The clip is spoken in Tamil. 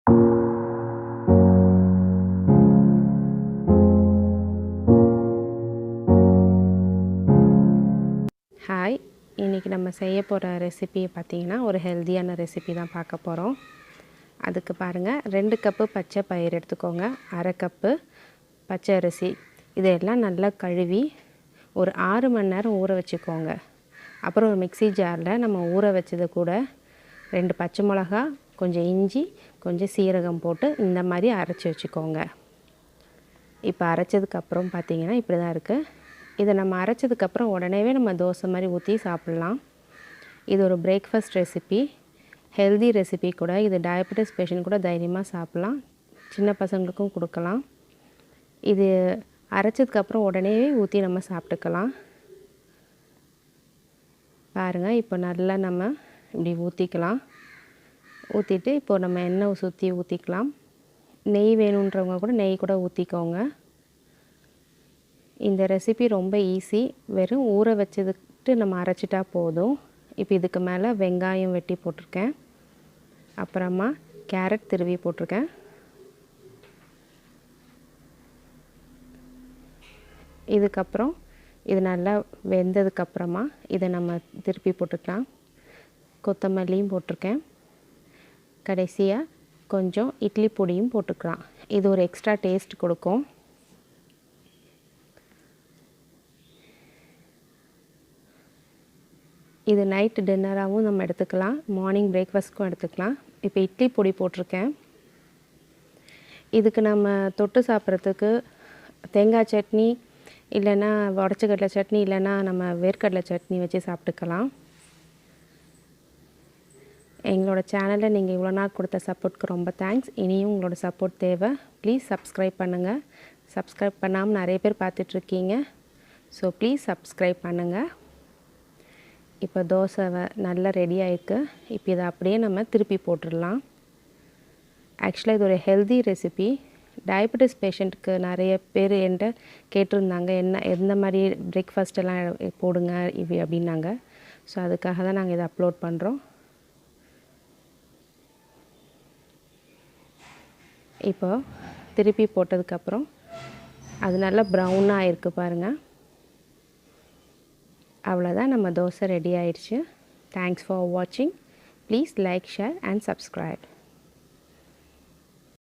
ஹாய், இன்றைக்கி நம்ம செய்ய போகிற ரெசிபி பார்த்திங்கன்னா ஒரு ஹெல்த்தியான ரெசிபி தான் பார்க்க போகிறோம். அதுக்கு பாருங்கள், 2 கப்பு பச்சை பயிர் எடுத்துக்கோங்க, 1/2 கப்பு பச்சை அரிசி, இதெல்லாம் நல்லா கழுவி ஒரு 6 மணி நேரம் ஊற வச்சுக்கோங்க. அப்புறம் ஒரு மிக்ஸி ஜாரில் நம்ம ஊற வச்சது கூட 2 பச்சை மிளகா, கொஞ்சம் இஞ்சி, கொஞ்சம் சீரகம் போட்டு இந்த மாதிரி அரைச்சி வச்சுக்கோங்க. இப்போ அரைச்சதுக்கப்புறம் பார்த்திங்கன்னா இப்படி தான் இருக்குது. இதை நம்ம அரைச்சதுக்கப்புறம் உடனேவே நம்ம தோசை மாதிரி ஊற்றி சாப்பிட்லாம். இது ஒரு பிரேக்ஃபாஸ்ட் ரெசிபி, ஹெல்தி ரெசிபி கூட. இது டயபெட்டிஸ் பேஷண்ட் கூட தைரியமாக சாப்பிட்லாம், சின்ன பசங்களுக்கும் கொடுக்கலாம். இது அரைச்சதுக்கப்புறம் உடனேவே ஊற்றி நம்ம சாப்பிட்டுக்கலாம். பாருங்கள், இப்போ நல்லா நம்ம இப்படி ஊற்றிக்கலாம். ஊற்றிட்டு இப்போது நம்ம எண்ணெய் சுற்றி ஊற்றிக்கலாம். நெய் வேணுன்றவங்க கூட நெய் கூட ஊற்றிக்கோங்க. இந்த ரெசிபி ரொம்ப ஈஸி, வெறும் ஊற வச்சதுட்டு நம்ம அரைச்சிட்டா போதும். இப்போ இதுக்கு மேலே வெங்காயம் வெட்டி போட்டிருக்கேன், அப்புறமா கேரட் திருவி போட்டிருக்கேன். இதுக்கப்புறம் இது நல்லா வெந்ததுக்கப்புறமா இதை நம்ம திருப்பி போட்டுக்கலாம். கொத்தமல்லியும் போட்டிருக்கேன். கடைசியாக கொஞ்சம் இட்லி பொடியும் போட்டுக்கலாம். இது ஒரு எக்ஸ்ட்ரா டேஸ்ட் கொடுக்கும். இது நைட் டின்னராகவும் நம்ம எடுத்துக்கலாம், மார்னிங் பிரேக்ஃபாஸ்ட்க்கும் எடுத்துக்கலாம். இப்போ இட்லி பொடி போட்டிருக்கேன். இதுக்கு நம்ம தொட்டு சாப்பிட்றதுக்கு தேங்காய் சட்னி, இல்லைன்னா உடச்சக்கடலை சட்னி, இல்லைன்னா நம்ம வேர்க்கடலை சட்னி வச்சு சாப்பிட்டுக்கலாம். எங்களோட சேனலில் நீங்கள் இவ்வளோ நாள் கொடுத்த சப்போர்ட்க்கு ரொம்ப தேங்க்ஸ். இனியும் உங்களோட சப்போர்ட் தேவை. ப்ளீஸ் சப்ஸ்கிரைப் பண்ணுங்கள். சப்ஸ்கிரைப் பண்ணாமல் நிறைய பேர் பார்த்துட்ருக்கீங்க. ஸோ ப்ளீஸ் சப்ஸ்கிரைப் பண்ணுங்கள். இப்போ தோசை நல்லா ரெடி ஆகிருக்கு. இப்போ இதை அப்படியே நம்ம திருப்பி போட்டுடலாம். ஆக்சுவலாக இது ஒரு ஹெல்தி ரெசிபி. டயபெட்டிஸ் பேஷண்ட்டுக்கு நிறைய பேர் என்கிட்ட கேட்டிருந்தாங்க, எந்த மாதிரி பிரேக்ஃபாஸ்ட்டெல்லாம் போடுங்க இப்படி அப்படின்னாங்க. ஸோ அதுக்காக தான் நாங்கள் இதை அப்லோட் பண்ணுறோம். இப்போ திருப்பி போட்டதுக்கப்புறம் அது நல்லா ப்ரௌனாக ஆகிருக்கு பாருங்கள். அவ்வளோதான், நம்ம தோசை ரெடி ஆயிடுச்சு. தேங்க்ஸ் ஃபார் வாட்சிங். Please like, share and subscribe.